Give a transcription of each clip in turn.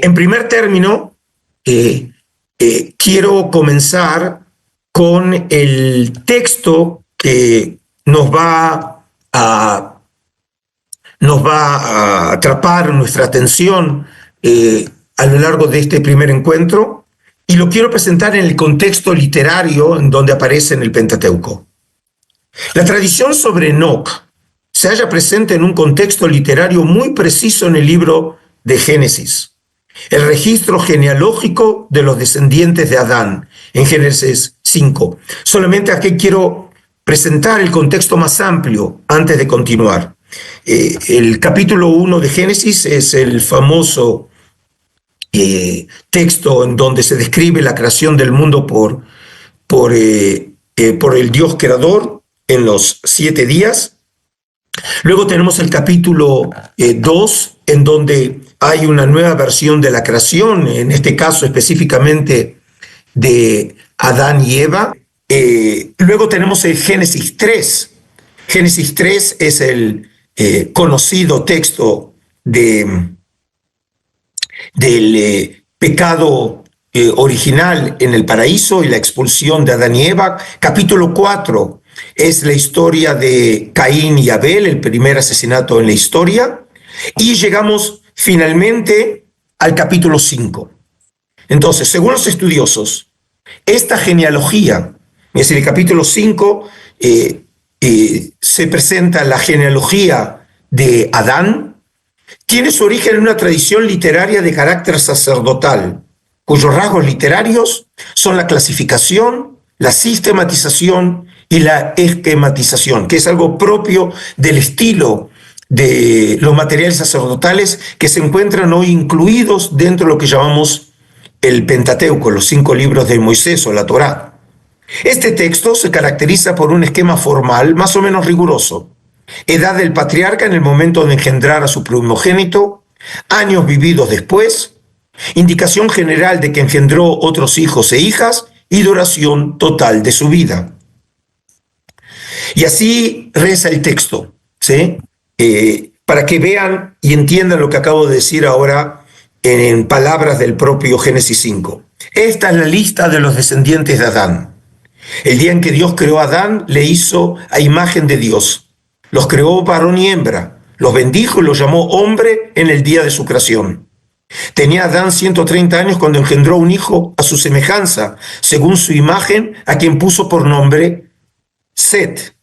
En primer término, quiero comenzar con el texto que nos va a atrapar nuestra atención a lo largo de este primer encuentro, y lo quiero presentar en el contexto literario en donde aparece en el Pentateuco. La tradición sobre Enoc se halla presente en un contexto literario muy preciso en el libro de Génesis, el registro genealógico de los descendientes de Adán, en Génesis 5. Solamente aquí quiero presentar el contexto más amplio antes de continuar. El capítulo 1 de Génesis es el famoso texto en donde se describe la creación del mundo por el Dios creador en los 7 días. Luego tenemos el capítulo 2, en donde hay una nueva versión de la creación, en este caso específicamente de Adán y Eva. Luego tenemos el Génesis 3. Génesis 3 es el conocido texto del pecado original en el paraíso y la expulsión de Adán y Eva. Capítulo 4 es la historia de Caín y Abel, el primer asesinato en la historia. Y llegamos finalmente al capítulo 5. Entonces, según los estudiosos, esta genealogía, es decir, el capítulo 5, se presenta la genealogía de Adán, tiene su origen en una tradición literaria de carácter sacerdotal, cuyos rasgos literarios son la clasificación, la sistematización y la esquematización, que es algo propio del estilo de los materiales sacerdotales que se encuentran hoy incluidos dentro de lo que llamamos el Pentateuco, los 5 libros de Moisés o la Torá. Este texto se caracteriza por un esquema formal más o menos riguroso: edad del patriarca en el momento de engendrar a su primogénito, años vividos después, indicación general de que engendró otros hijos e hijas y duración total de su vida. Y así reza el texto, ¿sí? Para que vean y entiendan lo que acabo de decir ahora en palabras del propio Génesis 5. Esta es la lista de los descendientes de Adán. El día en que Dios creó a Adán, le hizo a imagen de Dios. Los creó varón y hembra, los bendijo y los llamó hombre en el día de su creación. Tenía Adán 130 años cuando engendró un hijo a su semejanza, según su imagen, a quien puso por nombre Set.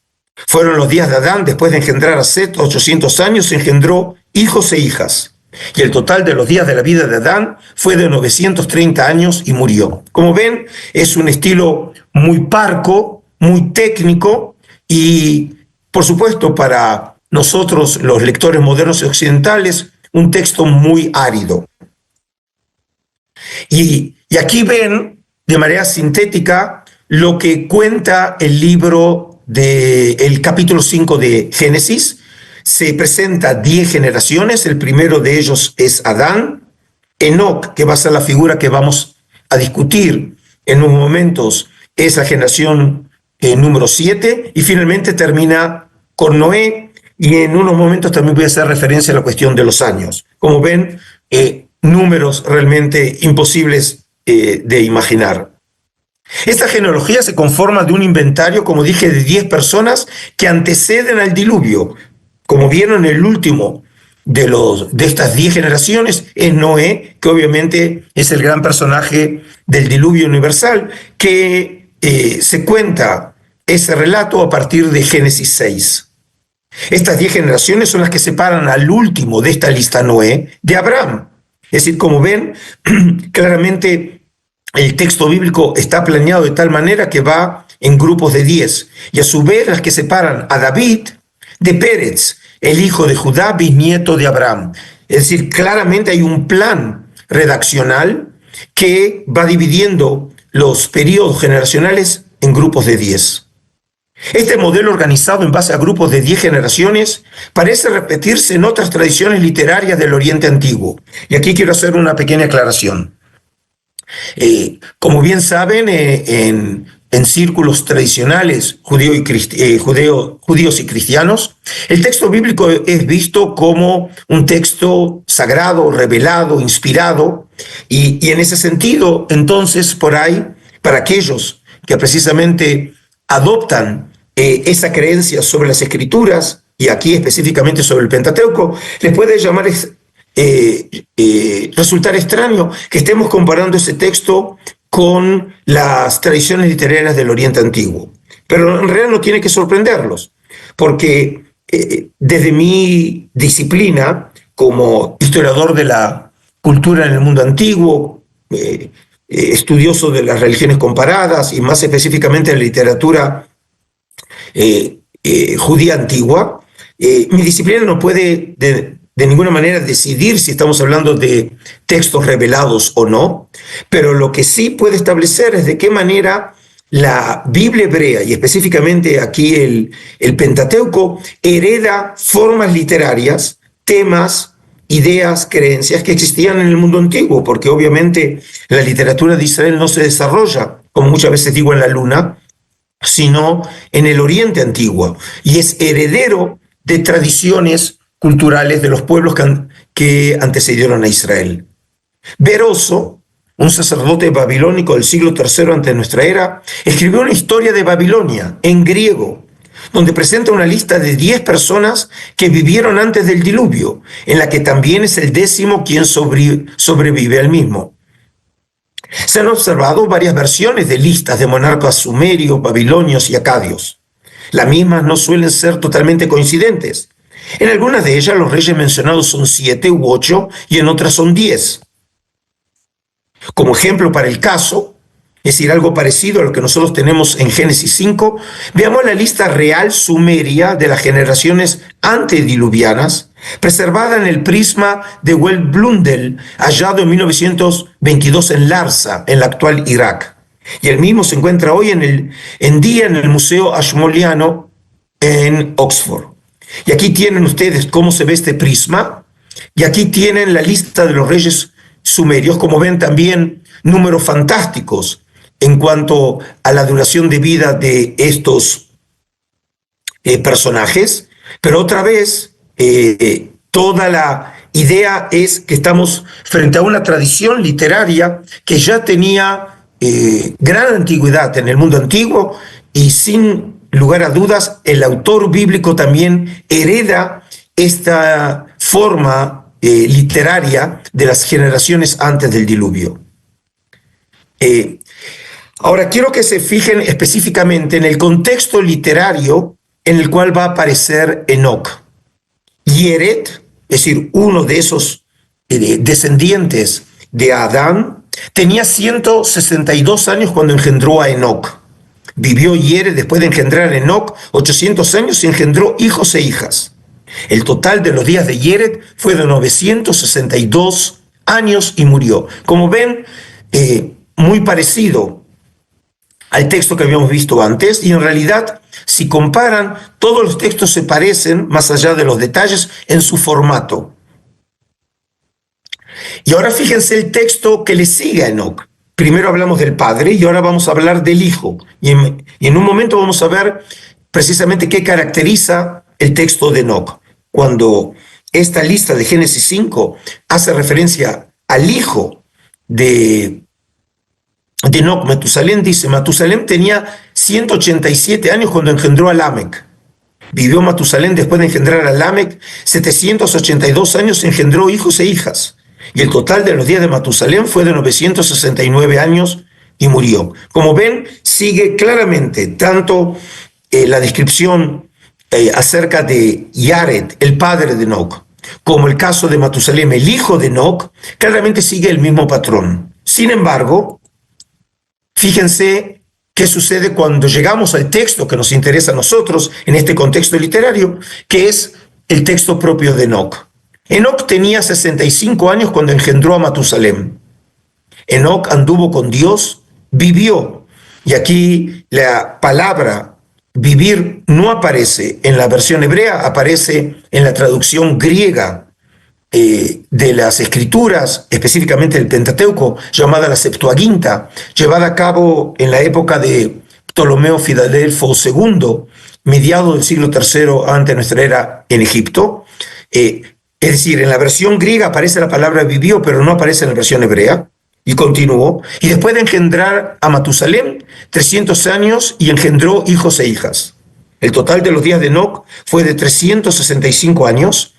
Fueron los días de Adán, después de engendrar a Set, 800 años, engendró hijos e hijas. Y el total de los días de la vida de Adán fue de 930 años y murió. Como ven, es un estilo muy parco, muy técnico y, por supuesto, para nosotros, los lectores modernos y occidentales, un texto muy árido. Y aquí ven, de manera sintética, lo que cuenta el libro del capítulo 5 de Génesis. Se presenta 10 generaciones, el primero de ellos es Adán. Enoc, que va a ser la figura que vamos a discutir en unos momentos, es la generación número 7, y finalmente termina con Noé, y en unos momentos también voy a hacer referencia a la cuestión de los años. Como ven, números realmente imposibles de imaginar. Esta genealogía se conforma de un inventario, como dije, de 10 personas que anteceden al diluvio. Como vieron, el último de estas 10 generaciones es Noé, que obviamente es el gran personaje del diluvio universal, que se cuenta ese relato a partir de Génesis 6. Estas 10 generaciones son las que separan al último de esta lista, Noé, de Abraham. Es decir, como ven, claramente el texto bíblico está planeado de tal manera que va en grupos de 10. Y a su vez las que separan a David de Pérez, el hijo de Judá, bisnieto de Abraham. Es decir, claramente hay un plan redaccional que va dividiendo los periodos generacionales en grupos de 10. Este modelo organizado en base a grupos de 10 generaciones parece repetirse en otras tradiciones literarias del Oriente Antiguo. Y aquí quiero hacer una pequeña aclaración. Como bien saben, en en círculos tradicionales judíos y cristianos, el texto bíblico es visto como un texto sagrado, revelado, inspirado, y en ese sentido, entonces, por ahí, para aquellos que precisamente adoptan esa creencia sobre las Escrituras, y aquí específicamente sobre el Pentateuco, les puede resultar extraño que estemos comparando ese texto con las tradiciones literarias del Oriente Antiguo. Pero en realidad no tiene que sorprenderlos, porque desde mi disciplina como historiador de la cultura en el mundo antiguo, estudioso de las religiones comparadas y más específicamente de la literatura judía antigua, mi disciplina no puede de ninguna manera decidir si estamos hablando de textos revelados o no, pero lo que sí puede establecer es de qué manera la Biblia hebrea, y específicamente aquí el Pentateuco, hereda formas literarias, temas, ideas, creencias que existían en el mundo antiguo, porque obviamente la literatura de Israel no se desarrolla, como muchas veces digo, en la luna, sino en el Oriente Antiguo, y es heredero de tradiciones culturales de los pueblos que antecedieron a Israel. Beroso, un sacerdote babilónico del siglo III antes de nuestra era, escribió una historia de Babilonia en griego, donde presenta una lista de 10 personas que vivieron antes del diluvio, en la que también es el 10º quien sobrevive al mismo. Se han observado varias versiones de listas de monarcas sumerios, babilonios y acadios. Las mismas no suelen ser totalmente coincidentes. En algunas de ellas los reyes mencionados son 7 u 8 y en otras son 10. Como ejemplo para el caso, es decir, algo parecido a lo que nosotros tenemos en Génesis 5, veamos la lista real sumeria de las generaciones antediluvianas, preservada en el prisma de Welt Blundell, hallado en 1922 en Larsa, en la actual Irak. Y el mismo se encuentra hoy en día en el Museo Ashmoleano en Oxford. Y aquí tienen ustedes cómo se ve este prisma, y aquí tienen la lista de los reyes sumerios, como ven también números fantásticos en cuanto a la duración de vida de estos personajes, pero otra vez toda la idea es que estamos frente a una tradición literaria que ya tenía gran antigüedad en el mundo antiguo, y sin lugar a dudas el autor bíblico también hereda esta forma literaria de las generaciones antes del diluvio. Ahora quiero que se fijen específicamente en el contexto literario en el cual va a aparecer Enoc. Yeret, es decir, uno de esos descendientes de Adán, tenía 162 años cuando engendró a Enoc. Vivió Yeret después de engendrar a Enoc 800 años y engendró hijos e hijas. El total de los días de Yeret fue de 962 años y murió. Como ven, muy parecido al texto que habíamos visto antes, y en realidad, si comparan, todos los textos se parecen, más allá de los detalles, en su formato. Y ahora fíjense el texto que le sigue a Enoc. Primero hablamos del padre y ahora vamos a hablar del hijo. Y en un momento vamos a ver precisamente qué caracteriza el texto de Enoc. Cuando esta lista de Génesis 5 hace referencia al hijo de Enoc, Matusalén, dice: Matusalén tenía 187 años cuando engendró a Lamec. Vivió Matusalén después de engendrar a Lamec 782 años y engendró hijos e hijas. Y el total de los días de Matusalén fue de 969 años y murió. Como ven, sigue claramente tanto la descripción acerca de Yared, el padre de Enoc, como el caso de Matusalén, el hijo de Enoc, claramente sigue el mismo patrón. Sin embargo, fíjense qué sucede cuando llegamos al texto que nos interesa a nosotros en este contexto literario, que es el texto propio de Enoc. Enoc tenía 65 años cuando engendró a Matusalén. Enoc anduvo con Dios, vivió, y aquí la palabra vivir no aparece en la versión hebrea, aparece en la traducción griega de las Escrituras, específicamente del Pentateuco, llamada la Septuaginta, llevada a cabo en la época de Ptolomeo Filadelfo II, mediados del siglo III antes de nuestra era en Egipto. Es decir, en la versión griega aparece la palabra vivió, pero no aparece en la versión hebrea. Y continuó. Y después de engendrar a Matusalén, 300 años, y engendró hijos e hijas. El total de los días de Enoc fue de 365 años.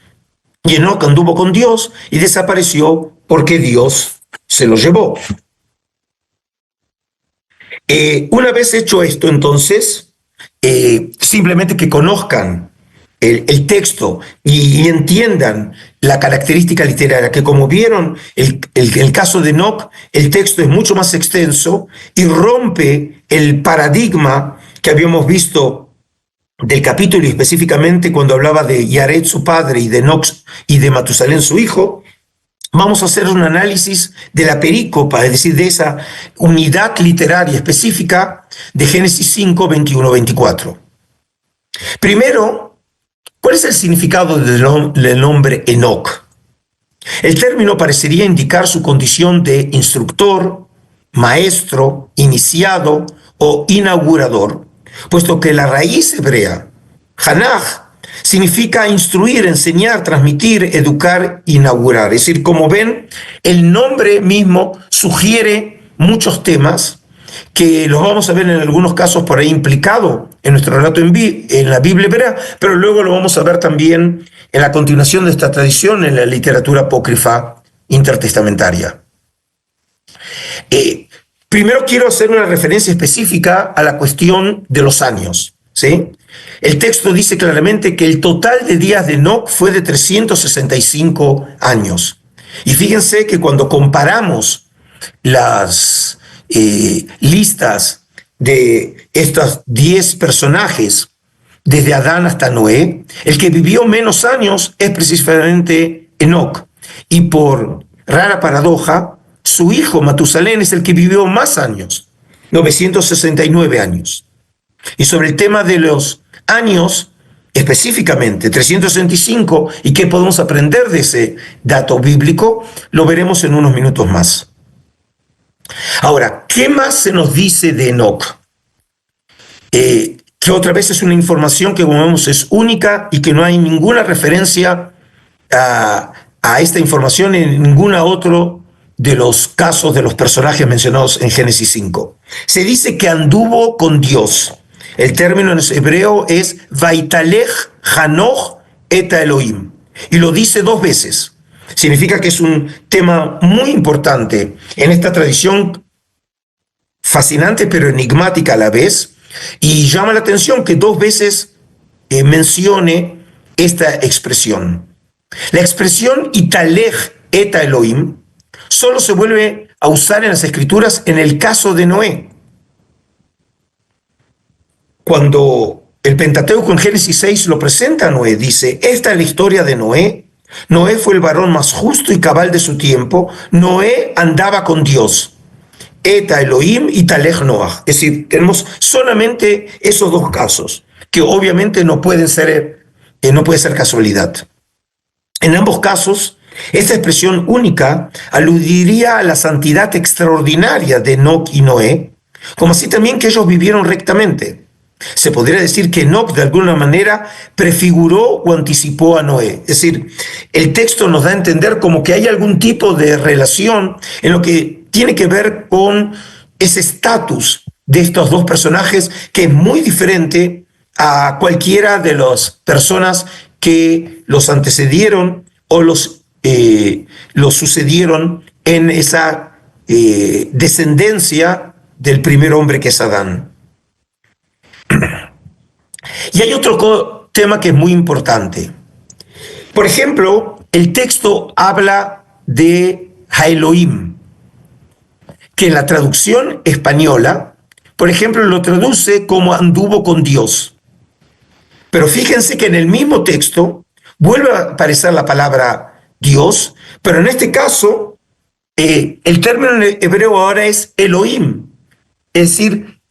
Y Enoc anduvo con Dios y desapareció porque Dios se lo llevó. Una vez hecho esto, entonces, simplemente que conozcan el texto y entiendan la característica literaria, que como vieron, el caso de Enoc, el texto es mucho más extenso y rompe el paradigma que habíamos visto del capítulo, y específicamente cuando hablaba de Yared, su padre, y de Enoc y de Matusalén, su hijo. Vamos a hacer un análisis de la perícopa, es decir, de esa unidad literaria específica de Génesis 5, 21, 24. Primero, ¿cuál es el significado del nombre Enoc? El término parecería indicar su condición de instructor, maestro, iniciado o inaugurador, puesto que la raíz hebrea, Hanaj, significa instruir, enseñar, transmitir, educar, inaugurar. Es decir, como ven, el nombre mismo sugiere muchos temas que los vamos a ver en algunos casos por ahí implicado en nuestro relato en la Biblia hebrea, pero luego lo vamos a ver también en la continuación de esta tradición en la literatura apócrifa intertestamentaria. Primero quiero hacer una referencia específica a la cuestión de los años, ¿sí? El texto dice claramente que el total de días de Enoc fue de 365 años. Y fíjense que cuando comparamos las listas de estos 10 personajes, desde Adán hasta Noé, el que vivió menos años es precisamente Enoc. Y por rara paradoja, su hijo Matusalén es el que vivió más años, 969 años. Y sobre el tema de los años, específicamente 365, y qué podemos aprender de ese dato bíblico, lo veremos en unos minutos más. Ahora, ¿qué más se nos dice de Enoc? Que otra vez es una información que, como vemos, es única y que no hay ninguna referencia a esta información en ninguna otro de los casos de los personajes mencionados en Génesis 5. Se dice que anduvo con Dios. El término en hebreo es Vaitalech Hanoch et Elohim, y lo dice 2 veces. Significa que es un tema muy importante en esta tradición fascinante pero enigmática a la vez, y llama la atención que 2 veces mencione esta expresión. La expresión Italech et Elohim solo se vuelve a usar en las Escrituras en el caso de Noé. Cuando el Pentateuco en Génesis 6 lo presenta a Noé, dice: esta es la historia de Noé. Noé fue el varón más justo y cabal de su tiempo. Noé andaba con Dios. Eta Elohim y Talech Noach. Es decir, tenemos solamente esos 2 casos, que obviamente no puede ser casualidad. En ambos casos, esta expresión única aludiría a la santidad extraordinaria de Enoc y Noé, como así también que ellos vivieron rectamente. Se podría decir que Enoc de alguna manera prefiguró o anticipó a Noé. Es decir, el texto nos da a entender como que hay algún tipo de relación en lo que tiene que ver con ese estatus de estos 2 personajes, que es muy diferente a cualquiera de las personas que los antecedieron o los sucedieron en esa descendencia del primer hombre, que es Adán. Y hay otro tema que es muy importante. Por ejemplo, el texto habla de Elohim, que en la traducción española, por ejemplo, lo traduce como anduvo con Dios. Pero fíjense que en el mismo texto vuelve a aparecer la palabra Dios, pero en este caso el término en hebreo ahora es Elohim. Es decir,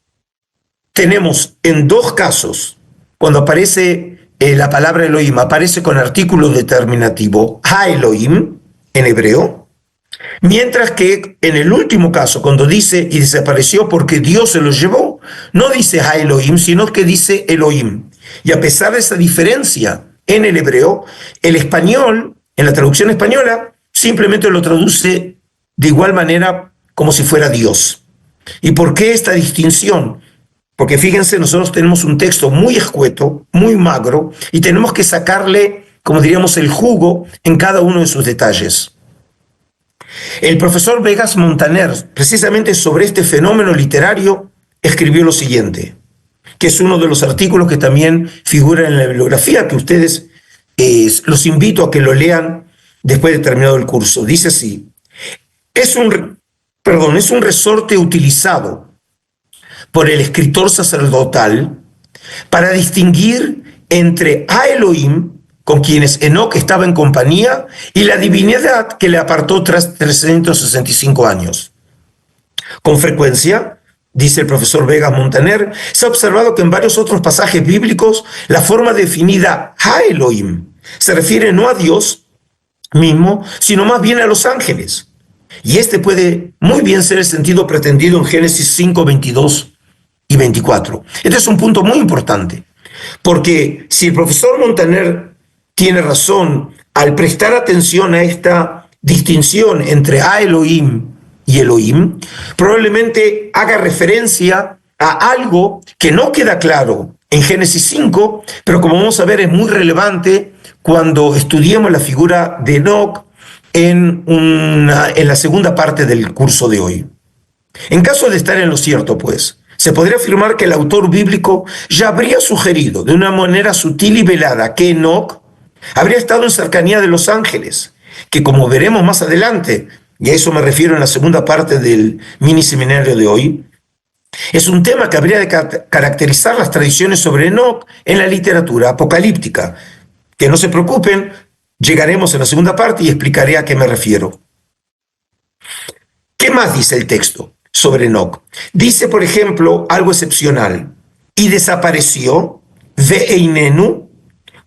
tenemos en 2 casos, cuando aparece la palabra Elohim, aparece con artículo determinativo, Ha-Elohim, en hebreo, mientras que en el último caso, cuando dice y desapareció porque Dios se lo llevó, no dice Ha Elohim, sino que dice Elohim. Y a pesar de esa diferencia en el hebreo, el español, en la traducción española, simplemente lo traduce de igual manera como si fuera Dios. ¿Y por qué esta distinción? Porque fíjense, nosotros tenemos un texto muy escueto, muy magro, y tenemos que sacarle, como diríamos, el jugo en cada uno de sus detalles. El profesor Vegas Montaner, precisamente sobre este fenómeno literario, escribió lo siguiente, que es uno de los artículos que también figura en la bibliografía, que ustedes los invito a que lo lean después de terminado el curso. Dice así: es un resorte utilizado por el escritor sacerdotal para distinguir entre a Elohim, con quienes Enoc estaba en compañía, y la divinidad que le apartó tras 365 años. Con frecuencia, dice el profesor Vegas Montaner, se ha observado que en varios otros pasajes bíblicos la forma definida ha Elohim se refiere no a Dios mismo, sino más bien a los ángeles. Y este puede muy bien ser el sentido pretendido en Génesis 5, 22 y 24. Este es un punto muy importante, porque si el profesor Montaner tiene razón al prestar atención a esta distinción entre a Elohim y Elohim, probablemente haga referencia a algo que no queda claro en Génesis 5, pero como vamos a ver es muy relevante cuando estudiemos la figura de Enoc en la segunda parte del curso de hoy. En caso de estar en lo cierto, pues, se podría afirmar que el autor bíblico ya habría sugerido de una manera sutil y velada que Enoc habría estado en cercanía de los ángeles, que como veremos más adelante, y a eso me refiero en la segunda parte del mini seminario de hoy, es un tema que habría de caracterizar las tradiciones sobre Enoc en la literatura apocalíptica. Que no se preocupen, llegaremos en la segunda parte y explicaré a qué me refiero. ¿Qué más dice el texto sobre Enoc? Dice, por ejemplo, algo excepcional: y desapareció ve'einenu,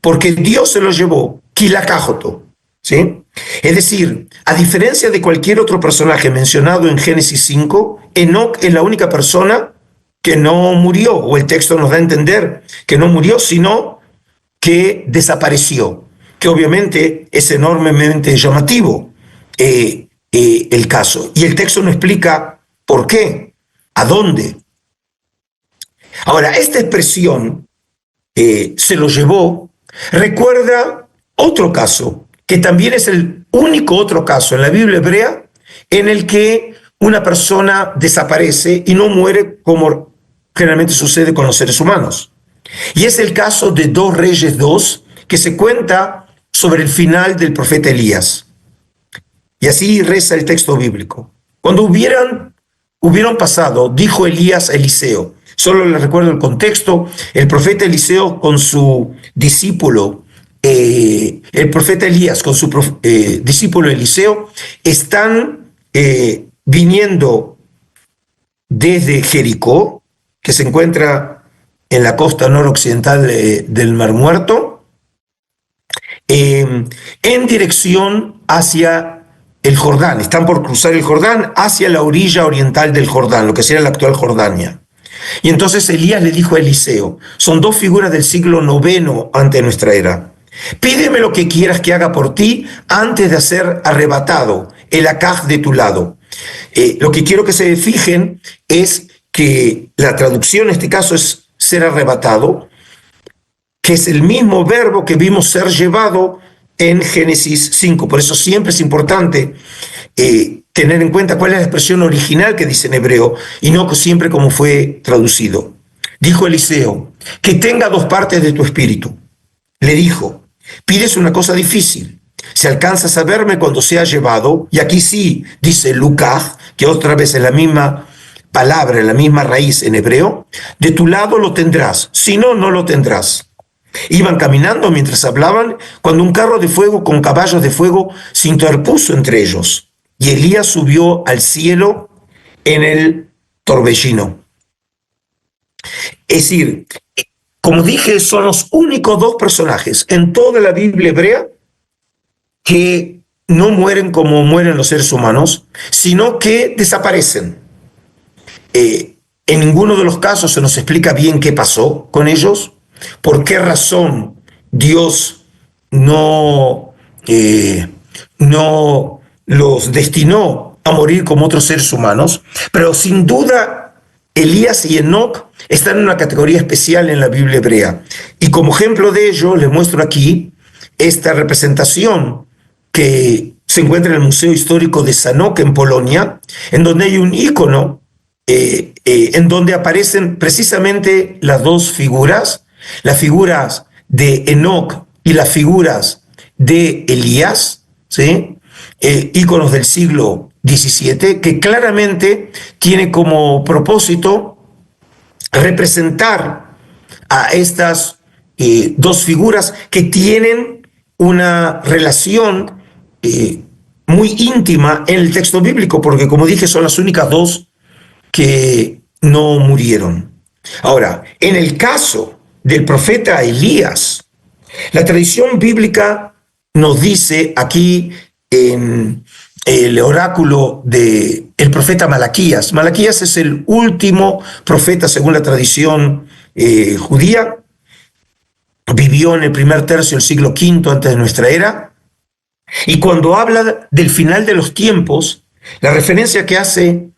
porque Dios se lo llevó, kilakajoto, ¿sí? Es decir, a diferencia de cualquier otro personaje mencionado en Génesis 5, Enoc es la única persona que no murió, o el texto nos da a entender que no murió, sino que desapareció, que obviamente es enormemente llamativo el caso. Y el texto no explica por qué, a dónde. Ahora, esta expresión se lo llevó, recuerda otro caso, que también es el único otro caso en la Biblia hebrea en el que una persona desaparece y no muere como generalmente sucede con los seres humanos. Y es el caso de 2 Reyes 2, que se cuenta sobre el final del profeta Elías. Y así reza el texto bíblico. Cuando hubieron pasado, dijo Elías a Eliseo, solo les recuerdo el contexto, el profeta Eliseo con su discípulo, el profeta Elías con su discípulo Eliseo, están viniendo desde Jericó, que se encuentra en la costa noroccidental del Mar Muerto, en dirección hacia el Jordán. Están por cruzar el Jordán hacia la orilla oriental del Jordán, lo que sería la actual Jordania. Y entonces Elías le dijo a Eliseo, son 2 figuras del siglo IX antes de nuestra era: pídeme lo que quieras que haga por ti antes de ser arrebatado el Acaj de tu lado. Lo que quiero que se fijen es que la traducción en este caso es ser arrebatado, que es el mismo verbo que vimos ser llevado en Génesis 5. Por eso siempre es importante tener en cuenta cuál es la expresión original que dice en hebreo y no siempre como fue traducido. Dijo Eliseo, que tenga 2 partes de tu espíritu. Le dijo, pides una cosa difícil. Si alcanzas a verme cuando sea llevado, y aquí sí dice Lucas, que otra vez es la misma palabra, la misma raíz en hebreo, de tu lado lo tendrás, si no, no lo tendrás. Iban caminando mientras hablaban, cuando un carro de fuego con caballos de fuego se interpuso entre ellos, y Elías subió al cielo en el torbellino. Es decir, como dije, son los únicos 2 personajes en toda la Biblia hebrea que no mueren como mueren los seres humanos, sino que desaparecen. En ninguno de los casos se nos explica bien qué pasó con ellos, por qué razón Dios no los destinó a morir como otros seres humanos, pero sin duda Elías y Enoc están en una categoría especial en la Biblia hebrea. Y como ejemplo de ello, les muestro aquí esta representación que se encuentra en el Museo Histórico de Sanok en Polonia, en donde hay un ícono en donde aparecen precisamente las dos figuras, las figuras de Enoc y las figuras de Elías, ¿sí? Íconos del siglo XVII, que claramente tiene como propósito representar a estas dos figuras que tienen una relación muy íntima en el texto bíblico, porque como dije, son las únicas dos que no murieron. Ahora, en el caso del profeta Elías, la tradición bíblica nos dice aquí en el oráculo del profeta Malaquías. Malaquías es el último profeta según la tradición judía. Vivió en el primer tercio del siglo V antes de nuestra era. Y cuando habla del final de los tiempos, la referencia que hace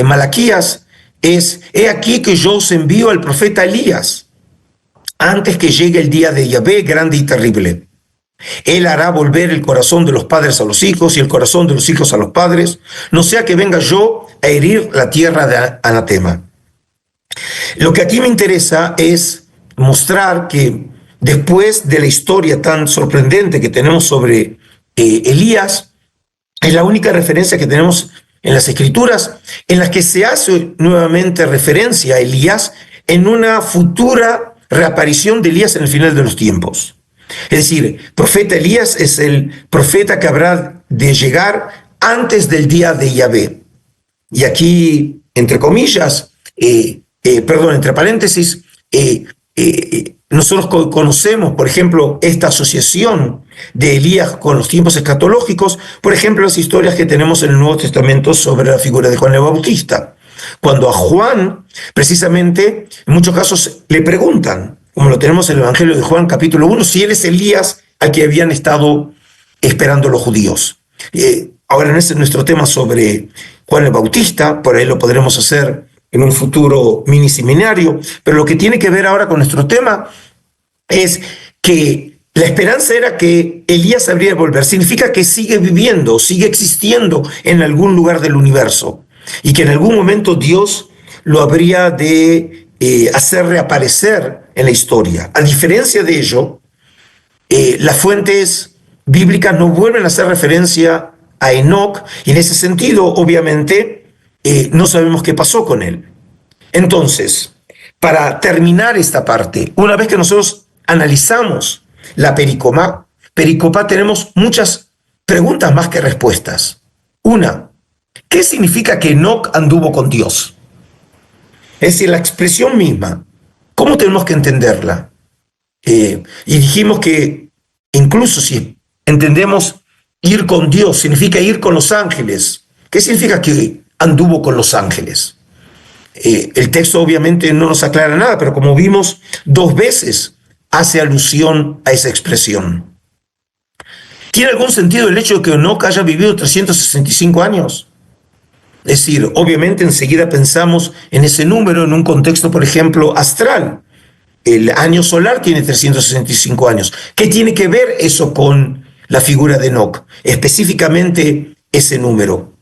Malaquías es: he aquí que yo os envío al profeta Elías antes que llegue el día de Yahvé grande y terrible. Él hará volver el corazón de los padres a los hijos y el corazón de los hijos a los padres, no sea que venga yo a herir la tierra de anatema. Lo que aquí me interesa es mostrar que después de la historia tan sorprendente que tenemos sobre Elías, es la única referencia que tenemos en las Escrituras en las que se hace nuevamente referencia a Elías en una futura reaparición de Elías en el final de los tiempos. Es decir, profeta Elías es el profeta que habrá de llegar antes del día de Yahvé. Y aquí, entre comillas, entre paréntesis, nosotros conocemos, por ejemplo, esta asociación de Elías con los tiempos escatológicos, por ejemplo, las historias que tenemos en el Nuevo Testamento sobre la figura de Juan el Bautista. Cuando a Juan, precisamente, en muchos casos le preguntan, como lo tenemos en el Evangelio de Juan, capítulo 1, si él es Elías al que habían estado esperando los judíos. Ahora, en ese es nuestro tema sobre Juan el Bautista, por ahí lo podremos hacer en un futuro mini seminario, pero lo que tiene que ver ahora con nuestro tema es que la esperanza era que Elías habría de volver. Significa que sigue viviendo, sigue existiendo en algún lugar del universo y que en algún momento Dios lo habría de hacer reaparecer en la historia. A diferencia de ello, las fuentes bíblicas no vuelven a hacer referencia a Enoc y en ese sentido, obviamente, no sabemos qué pasó con él. Entonces, para terminar esta parte, una vez que nosotros analizamos la pericopa, tenemos muchas preguntas más que respuestas. Una, ¿qué significa que Enoc anduvo con Dios? Es decir, la expresión misma, ¿cómo tenemos que entenderla? Y dijimos que incluso si entendemos ir con Dios, significa ir con los ángeles. ¿Qué significa que anduvo con los ángeles? El texto obviamente no nos aclara nada, pero como vimos, 2 veces hace alusión a esa expresión. ¿Tiene algún sentido el hecho de que Enoc haya vivido 365 años? Es decir, obviamente enseguida pensamos en ese número en un contexto, por ejemplo, astral. El año solar tiene 365 años. ¿Qué tiene que ver eso con la figura de Enoc? Específicamente ese número.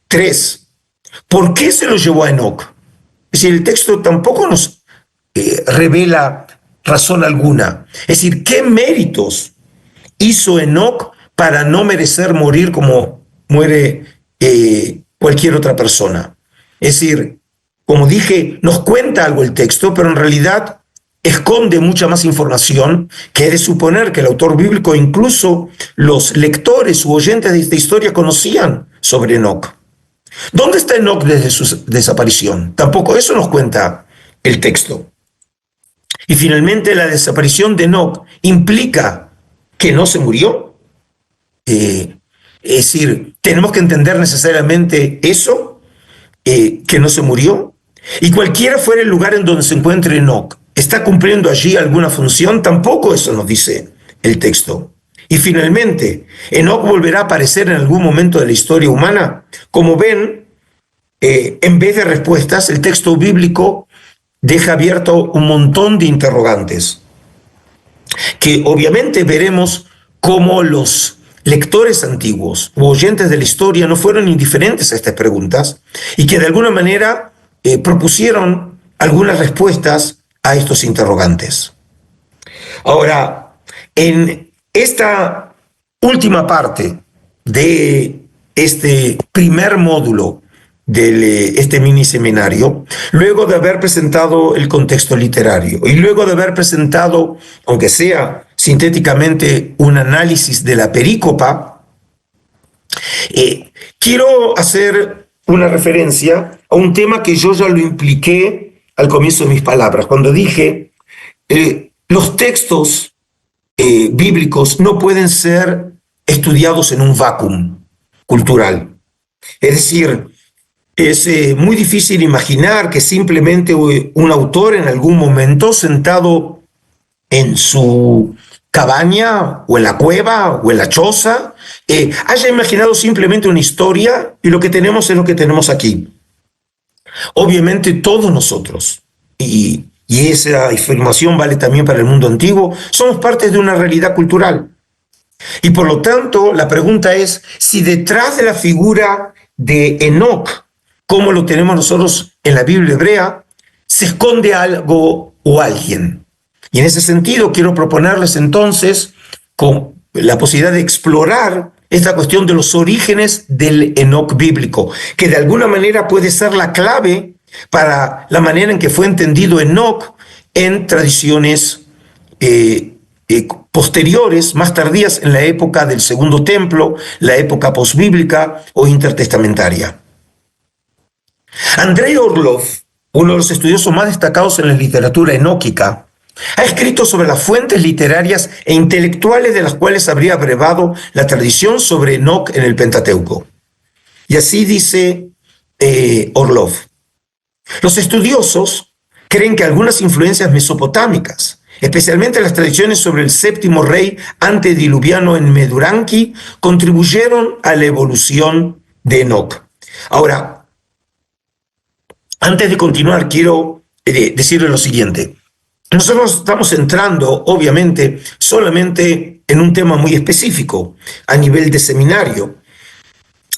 3. ¿Por qué se lo llevó a Enoc? Es decir, el texto tampoco nos revela razón alguna. Es decir, ¿qué méritos hizo Enoc para no merecer morir como muere cualquier otra persona? Es decir, como dije, nos cuenta algo el texto, pero en realidad esconde mucha más información que es de suponer que el autor bíblico, incluso los lectores u oyentes de esta historia, conocían sobre Enoc. ¿Dónde está Enoc desde su desaparición? Tampoco eso nos cuenta el texto. Y finalmente, la desaparición de Enoc implica que no se murió. Es decir, tenemos que entender necesariamente eso, que no se murió. Y cualquiera fuera el lugar en donde se encuentre Enoc, ¿está cumpliendo allí alguna función? Tampoco eso nos dice el texto. Y finalmente, ¿Enoc volverá a aparecer en algún momento de la historia humana? Como ven, en vez de respuestas, el texto bíblico deja abierto un montón de interrogantes, que obviamente veremos cómo los lectores antiguos u oyentes de la historia no fueron indiferentes a estas preguntas y que de alguna manera propusieron algunas respuestas a estos interrogantes. Ahora, en esta última parte de este primer módulo de este mini seminario, luego de haber presentado el contexto literario y luego de haber presentado, aunque sea sintéticamente, un análisis de la perícopa, quiero hacer una referencia a un tema que yo ya lo impliqué al comienzo de mis palabras, cuando dije los textos bíblicos no pueden ser estudiados en un vacuum cultural. Es decir, es muy difícil imaginar que simplemente un autor en algún momento sentado en su cabaña o en la cueva o en la choza haya imaginado simplemente una historia y lo que tenemos es lo que tenemos aquí. Obviamente todos nosotros, y esa afirmación vale también para el mundo antiguo, somos parte de una realidad cultural. Y por lo tanto, la pregunta es si detrás de la figura de Enoc, como lo tenemos nosotros en la Biblia hebrea, se esconde algo o alguien. Y en ese sentido quiero proponerles entonces con la posibilidad de explorar esta cuestión de los orígenes del Enoc bíblico, que de alguna manera puede ser la clave para la manera en que fue entendido Enoc en tradiciones posteriores, más tardías, en la época del Segundo Templo, la época posbíblica o intertestamentaria. Andrei Orlov, uno de los estudiosos más destacados en la literatura enóquica, ha escrito sobre las fuentes literarias e intelectuales de las cuales habría brevado la tradición sobre Enoc en el Pentateuco. Y así dice Orlov: los estudiosos creen que algunas influencias mesopotámicas, especialmente las tradiciones sobre el séptimo rey antediluviano en Meduranki, contribuyeron a la evolución de Enoc. Ahora, antes de continuar, quiero decirle lo siguiente. Nosotros estamos entrando, obviamente, solamente en un tema muy específico a nivel de seminario,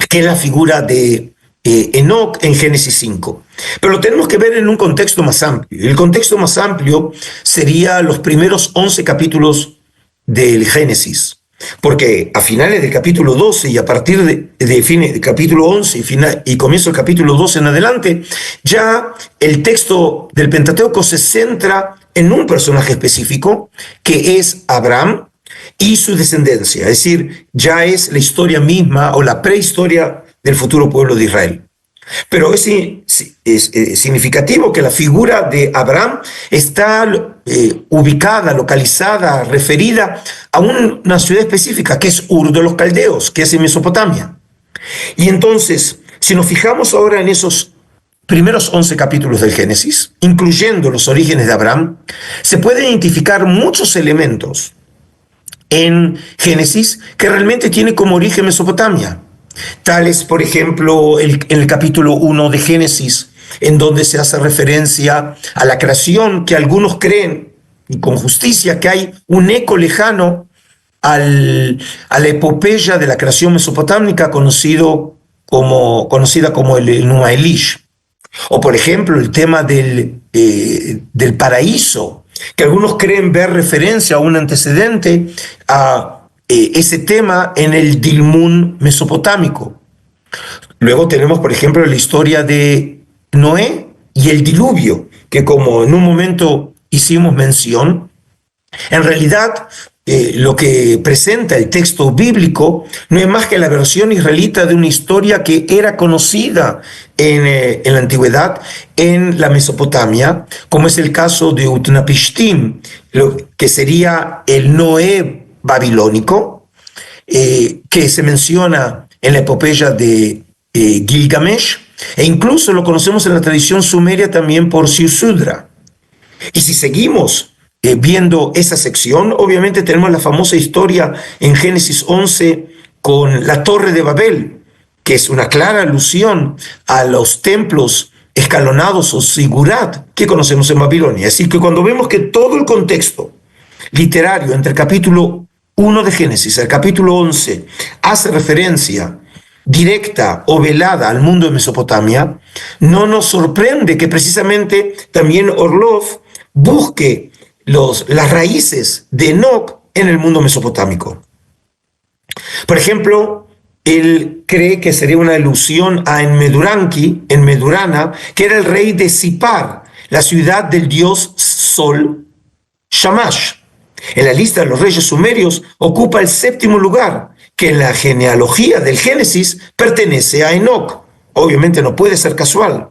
que es la figura de Enoc en Génesis 5. Pero lo tenemos que ver en un contexto más amplio. El contexto más amplio sería los primeros 11 capítulos del Génesis. Porque a finales del capítulo 12 y a partir de fines del capítulo 11 y comienzo del capítulo 12 en adelante, ya el texto del Pentateuco se centra en un personaje específico, que es Abraham y su descendencia. Es decir, ya es la historia misma o la prehistoria del futuro pueblo de Israel. Pero es significativo que la figura de Abraham está ubicada, localizada, referida a una ciudad específica, que es Ur de los Caldeos, que es en Mesopotamia. Y entonces, si nos fijamos ahora en esos primeros 11 capítulos del Génesis, incluyendo los orígenes de Abraham, se pueden identificar muchos elementos en Génesis que realmente tiene como origen Mesopotamia. Tales, por ejemplo, en el capítulo 1 de Génesis, en donde se hace referencia a la creación, que algunos creen, y con justicia, que hay un eco lejano a la epopeya de la creación mesopotámica conocida como el Enuma Elish. O, por ejemplo, el tema del paraíso, que algunos creen ver referencia a un antecedente a ese tema en el Dilmun mesopotámico. Luego tenemos, por ejemplo, la historia de Noé y el diluvio, que como en un momento hicimos mención, en realidad lo que presenta el texto bíblico no es más que la versión israelita de una historia que era conocida en la antigüedad en la Mesopotamia, como es el caso de Utnapishtim, que sería el Noé babilónico, que se menciona en la epopeya de Gilgamesh, E incluso lo conocemos en la tradición sumeria también por Siusudra. Y si seguimos viendo esa sección, obviamente tenemos la famosa historia en Génesis 11 con la Torre de Babel, que es una clara alusión a los templos escalonados o sigurat que conocemos en Babilonia. Es decir, que cuando vemos que todo el contexto literario entre el capítulo 1 de Génesis al capítulo 11 hace referencia directa o velada al mundo de Mesopotamia, no nos sorprende que precisamente también Orlov busque las raíces de Enoc en el mundo mesopotámico. Por ejemplo, él cree que sería una alusión a Enmeduranki, Enmedurana, que era el rey de Sipar, la ciudad del dios Sol, Shamash. En la lista de los reyes sumerios ocupa el 7º lugar, que en la genealogía del Génesis pertenece a Enoc. Obviamente no puede ser casual.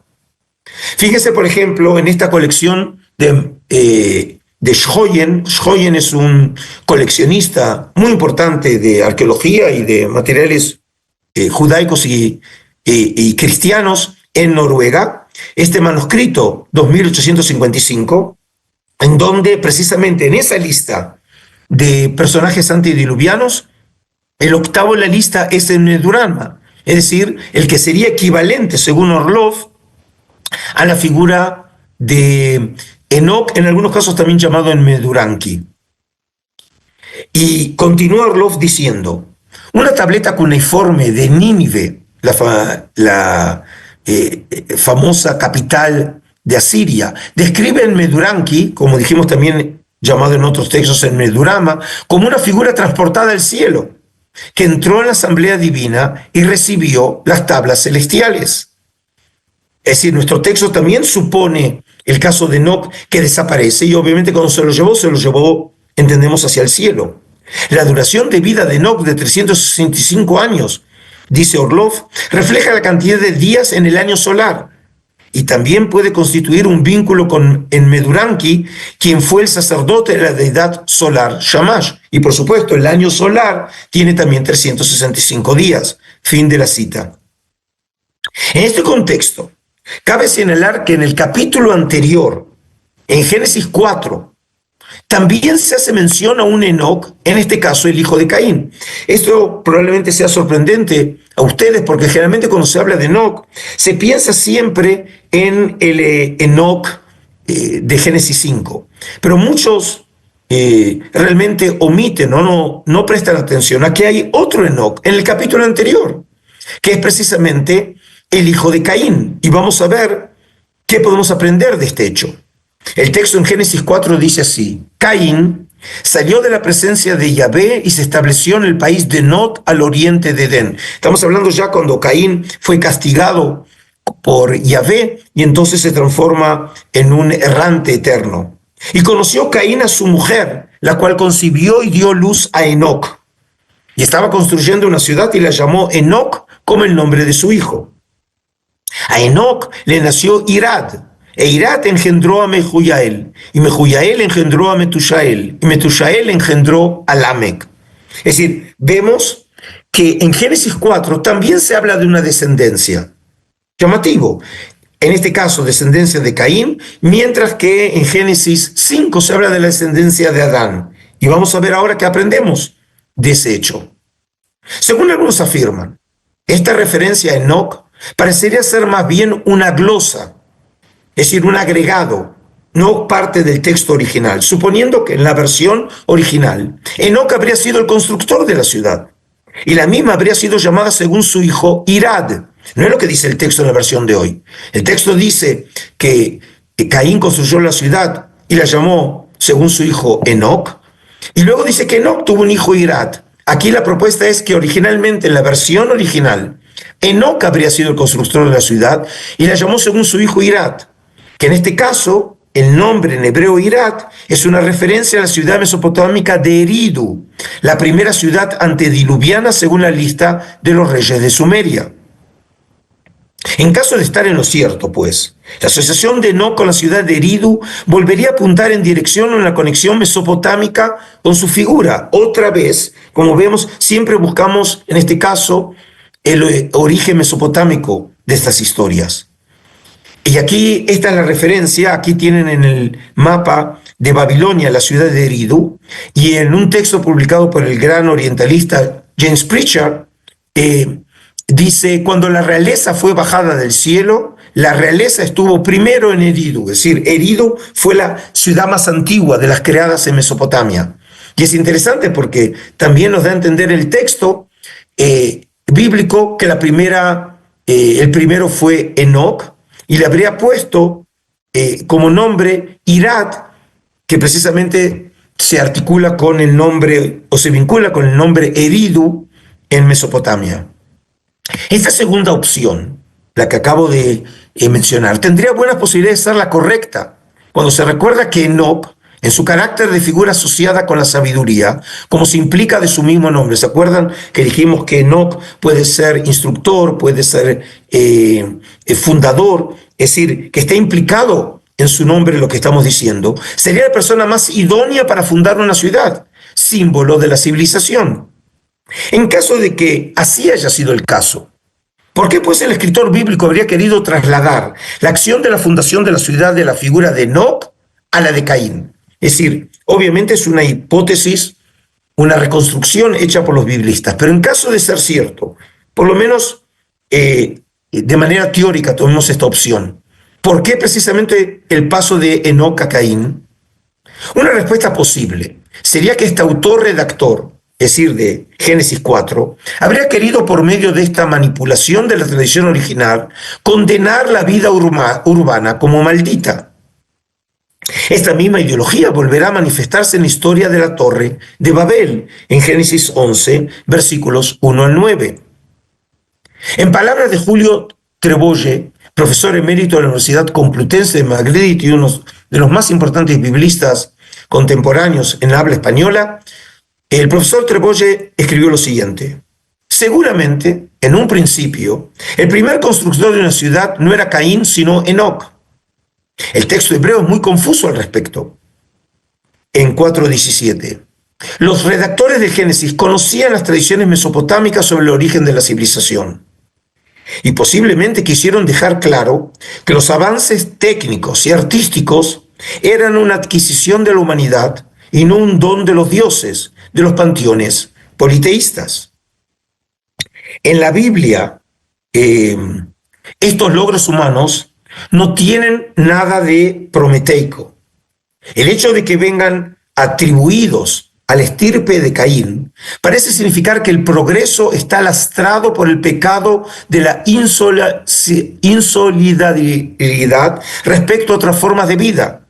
Fíjese, por ejemplo, en esta colección de Shoyen. Shoyen es un coleccionista muy importante de arqueología y de materiales judaicos y cristianos en Noruega. Este manuscrito, 2855, en donde precisamente en esa lista de personajes antediluvianos, el 8º en la lista es Enmedurana, es decir, el que sería equivalente, según Orlov, a la figura de Enoc, en algunos casos también llamado Enmeduranki. Y continúa Orlov diciendo, una tableta cuneiforme de Nínive, la famosa capital de Asiria, describe Enmeduranki, como dijimos también llamado en otros textos Enmedurama, como una figura transportada al cielo, que entró en la asamblea divina y recibió las tablas celestiales. Es decir, nuestro texto también supone el caso de Enoc, que desaparece, y obviamente cuando se lo llevó, entendemos, hacia el cielo. La duración de vida de Enoc de 365 años, dice Orlov, refleja la cantidad de días en el año solar, y también puede constituir un vínculo con Enmeduranki, quien fue el sacerdote de la deidad solar Shamash. Y por supuesto, el año solar tiene también 365 días. Fin de la cita. En este contexto, cabe señalar que en el capítulo anterior, en Génesis 4, también se hace mención a un Enoc, en este caso el hijo de Caín. Esto probablemente sea sorprendente a ustedes porque generalmente cuando se habla de Enoc se piensa siempre en el Enoc de Génesis 5. Pero muchos realmente omiten o no prestan atención a que hay otro Enoc en el capítulo anterior, que es precisamente el hijo de Caín. Y vamos a ver qué podemos aprender de este hecho. El texto en Génesis 4 dice así: Caín salió de la presencia de Yahvé y se estableció en el país de Nod al oriente de Edén. Estamos hablando ya cuando Caín fue castigado por Yahvé y entonces se transforma en un errante eterno. Y conoció Caín a su mujer, la cual concibió y dio luz a Enoc. Y estaba construyendo una ciudad y la llamó Enoc como el nombre de su hijo. A Enoc le nació Irad. E Irad engendró a Mehujael, y Mehujael engendró a Metushael, y Metushael engendró a Lamec. Es decir, vemos que en Génesis 4 también se habla de una descendencia. Llamativo. En este caso, descendencia de Caín, mientras que en Génesis 5 se habla de la descendencia de Adán. Y vamos a ver ahora qué aprendemos de ese hecho. Según algunos afirman, esta referencia a Enoc parecería ser más bien una glosa, es decir, un agregado, no parte del texto original, suponiendo que en la versión original Enoc habría sido el constructor de la ciudad y la misma habría sido llamada según su hijo Irad. No es lo que dice el texto en la versión de hoy. El texto dice que Caín construyó la ciudad y la llamó según su hijo Enoc, y luego dice que Enoc tuvo un hijo Irad. Aquí la propuesta es que originalmente en la versión original Enoc habría sido el constructor de la ciudad y la llamó según su hijo Irad, que en este caso el nombre en hebreo Irad es una referencia a la ciudad mesopotámica de Eridu, la primera ciudad antediluviana según la lista de los reyes de Sumeria. En caso de estar en lo cierto, pues, la asociación de Enoc con la ciudad de Eridu volvería a apuntar en dirección a una conexión mesopotámica con su figura. Otra vez, como vemos, siempre buscamos, en este caso, el origen mesopotámico de estas historias. Y aquí, esta es la referencia, aquí tienen en el mapa de Babilonia la ciudad de Eridu, y en un texto publicado por el gran orientalista James Pritchard, dice, cuando la realeza fue bajada del cielo, la realeza estuvo primero en Eridu, es decir, Eridu fue la ciudad más antigua de las creadas en Mesopotamia. Y es interesante porque también nos da a entender el texto bíblico que el primero fue Enoc, y le habría puesto como nombre Irad, que precisamente se articula con el nombre, o se vincula con el nombre Eridu en Mesopotamia. Esta segunda opción, la que acabo de mencionar, tendría buenas posibilidades de ser la correcta, cuando se recuerda que Enoc, en su carácter de figura asociada con la sabiduría, como se implica de su mismo nombre. ¿Se acuerdan que dijimos que Enoc puede ser instructor, puede ser fundador? Es decir, que está implicado en su nombre lo que estamos diciendo. Sería la persona más idónea para fundar una ciudad, símbolo de la civilización. En caso de que así haya sido el caso, ¿por qué pues el escritor bíblico habría querido trasladar la acción de la fundación de la ciudad de la figura de Enoc a la de Caín? Es decir, obviamente es una hipótesis, una reconstrucción hecha por los biblistas, pero en caso de ser cierto, por lo menos de manera teórica tomemos esta opción. ¿Por qué precisamente el paso de Enoc a Caín? Una respuesta posible sería que este autor-redactor, es decir, de Génesis 4, habría querido por medio de esta manipulación de la tradición original condenar la vida urbana como maldita. Esta misma ideología volverá a manifestarse en la historia de la Torre de Babel, en Génesis 11, versículos 1 al 9. En palabras de Julio Trebolle, profesor emérito de la Universidad Complutense de Madrid y uno de los más importantes biblistas contemporáneos en habla española, el profesor Trebolle escribió lo siguiente: seguramente, en un principio, el primer constructor de una ciudad no era Caín, sino Enoc. El texto hebreo es muy confuso al respecto. En 4:17, los redactores de Génesis conocían las tradiciones mesopotámicas sobre el origen de la civilización y posiblemente quisieron dejar claro que los avances técnicos y artísticos eran una adquisición de la humanidad y no un don de los dioses, de los panteones politeístas. En la Biblia, estos logros humanos no tienen nada de prometeico. El hecho de que vengan atribuidos a la estirpe de Caín parece significar que el progreso está lastrado por el pecado de la insolidaridad respecto a otras formas de vida,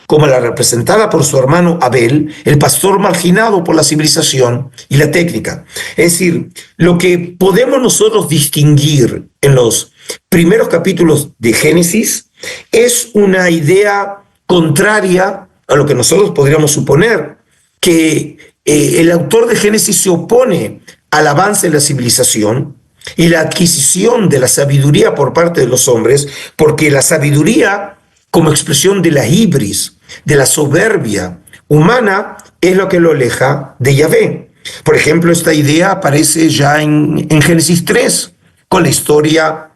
como la representada por su hermano Abel, el pastor marginado por la civilización y la técnica. Es decir, lo que podemos nosotros distinguir en los primeros capítulos de Génesis es una idea contraria a lo que nosotros podríamos suponer, que el autor de Génesis se opone al avance de la civilización y la adquisición de la sabiduría por parte de los hombres, porque la sabiduría, como expresión de la hibris, de la soberbia humana, es lo que lo aleja de Yahvé. Por ejemplo, esta idea aparece ya en Génesis 3, con la historia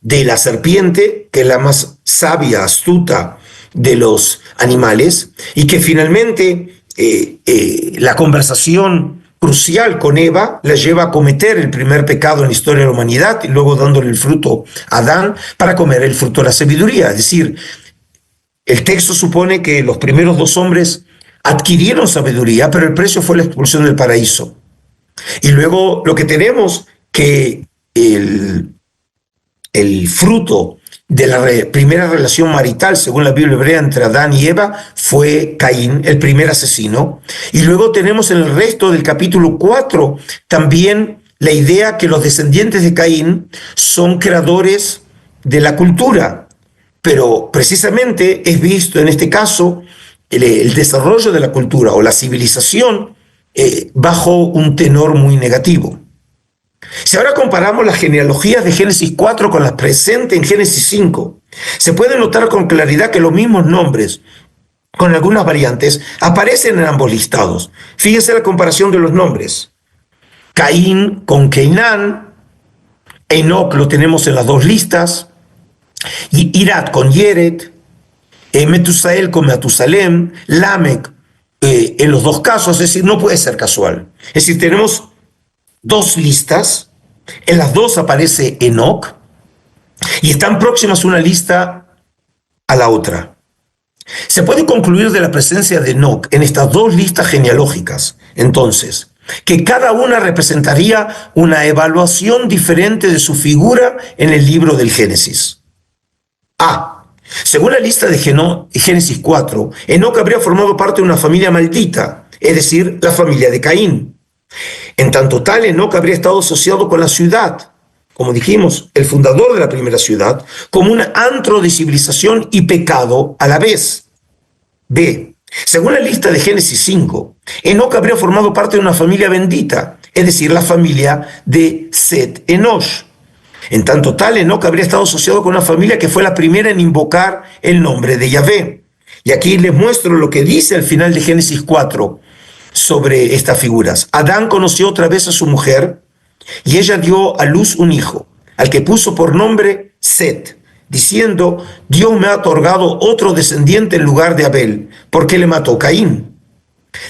de la serpiente, que es la más sabia, astuta de los animales, y que finalmente la conversación crucial con Eva la lleva a cometer el primer pecado en la historia de la humanidad y luego dándole el fruto a Adán para comer el fruto de la sabiduría. Es decir, el texto supone que los primeros dos hombres adquirieron sabiduría, pero el precio fue la expulsión del paraíso. Y luego lo que tenemos que el fruto de la primera relación marital, según la Biblia hebrea, entre Adán y Eva, fue Caín, el primer asesino. Y luego tenemos en el resto del capítulo 4 también la idea que los descendientes de Caín son creadores de la cultura. Pero precisamente es visto en este caso el desarrollo de la cultura o la civilización bajo un tenor muy negativo. Si ahora comparamos las genealogías de Génesis 4 con las presentes en Génesis 5, se puede notar con claridad que los mismos nombres, con algunas variantes, aparecen en ambos listados. Fíjense la comparación de los nombres. Caín con Cainán, Enoc lo tenemos en las dos listas, y Irad con Yered, Metusael con Matusalem, Lamec en los dos casos, es decir, no puede ser casual. Es decir, tenemos dos listas, en las dos aparece Enoc, y están próximas una lista a la otra. Se puede concluir de la presencia de Enoc en estas dos listas genealógicas, entonces, que cada una representaría una evaluación diferente de su figura en el libro del Génesis. Según la lista de Génesis 4, Enoc habría formado parte de una familia maldita, es decir, la familia de Caín. En tanto tal, Enoc habría estado asociado con la ciudad, como dijimos, el fundador de la primera ciudad, como un antro de civilización y pecado a la vez. B. Según la lista de Génesis 5, Enoc habría formado parte de una familia bendita, es decir, la familia de Set Enosh. En tanto tal, Enoc habría estado asociado con una familia que fue la primera en invocar el nombre de Yahvé. Y aquí les muestro lo que dice al final de Génesis 4 sobre estas figuras. Adán conoció otra vez a su mujer y ella dio a luz un hijo, al que puso por nombre Set, diciendo: Dios me ha otorgado otro descendiente en lugar de Abel, porque le mató Caín.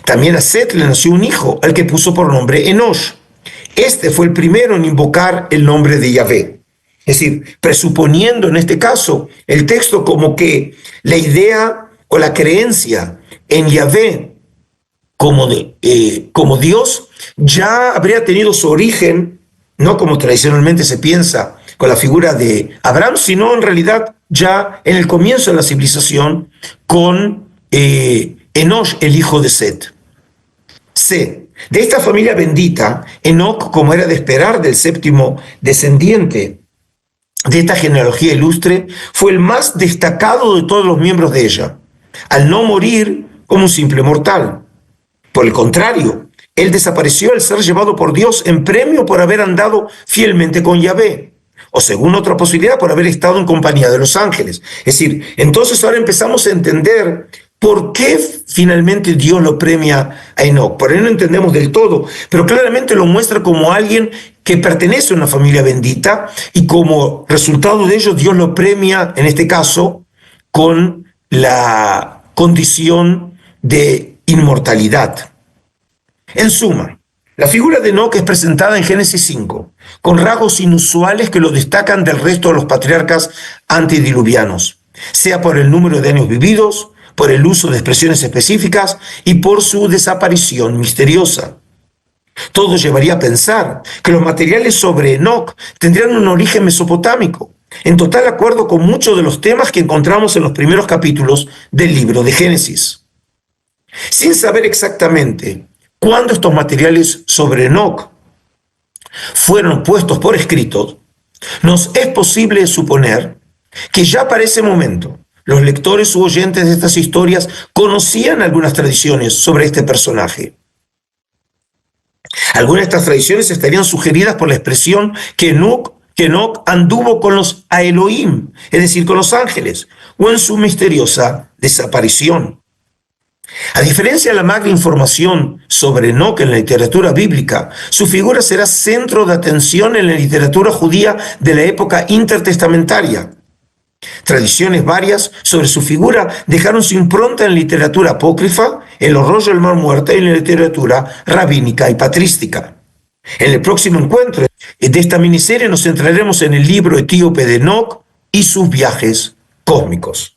También a Set le nació un hijo, al que puso por nombre Enosh. Este fue el primero en invocar el nombre de Yahvé. Es decir, presuponiendo en este caso el texto como que la idea o la creencia en Yahvé como Dios ya habría tenido su origen, no como tradicionalmente se piensa con la figura de Abraham, sino en realidad ya en el comienzo de la civilización con Enosh, el hijo de Set. C. De esta familia bendita, Enoc, como era de esperar del séptimo descendiente de esta genealogía ilustre, fue el más destacado de todos los miembros de ella, al no morir como un simple mortal. Por el contrario, él desapareció al ser llevado por Dios en premio por haber andado fielmente con Yahvé, o según otra posibilidad, por haber estado en compañía de los ángeles. Es decir, entonces ahora empezamos a entender ¿por qué finalmente Dios lo premia a Enoc? Por ahí no entendemos del todo, pero claramente lo muestra como alguien que pertenece a una familia bendita y como resultado de ello Dios lo premia, en este caso, con la condición de inmortalidad. En suma, la figura de Enoc es presentada en Génesis 5, con rasgos inusuales que lo destacan del resto de los patriarcas antediluvianos, sea por el número de años vividos, por el uso de expresiones específicas y por su desaparición misteriosa. Todo llevaría a pensar que los materiales sobre Enoc tendrían un origen mesopotámico, en total acuerdo con muchos de los temas que encontramos en los primeros capítulos del libro de Génesis. Sin saber exactamente cuándo estos materiales sobre Enoc fueron puestos por escrito, nos es posible suponer que ya para ese momento los lectores u oyentes de estas historias conocían algunas tradiciones sobre este personaje. Algunas de estas tradiciones estarían sugeridas por la expresión que Enoc anduvo con los Elohim, es decir, con los ángeles, o en su misteriosa desaparición. A diferencia de la magna información sobre Enoc en la literatura bíblica, su figura será centro de atención en la literatura judía de la época intertestamentaria. Tradiciones varias sobre su figura dejaron su impronta en la literatura apócrifa, en los rollos del Mar Muerto y en la literatura rabínica y patrística. En el próximo encuentro de esta miniserie nos centraremos en el libro etíope de Enoc y sus viajes cósmicos.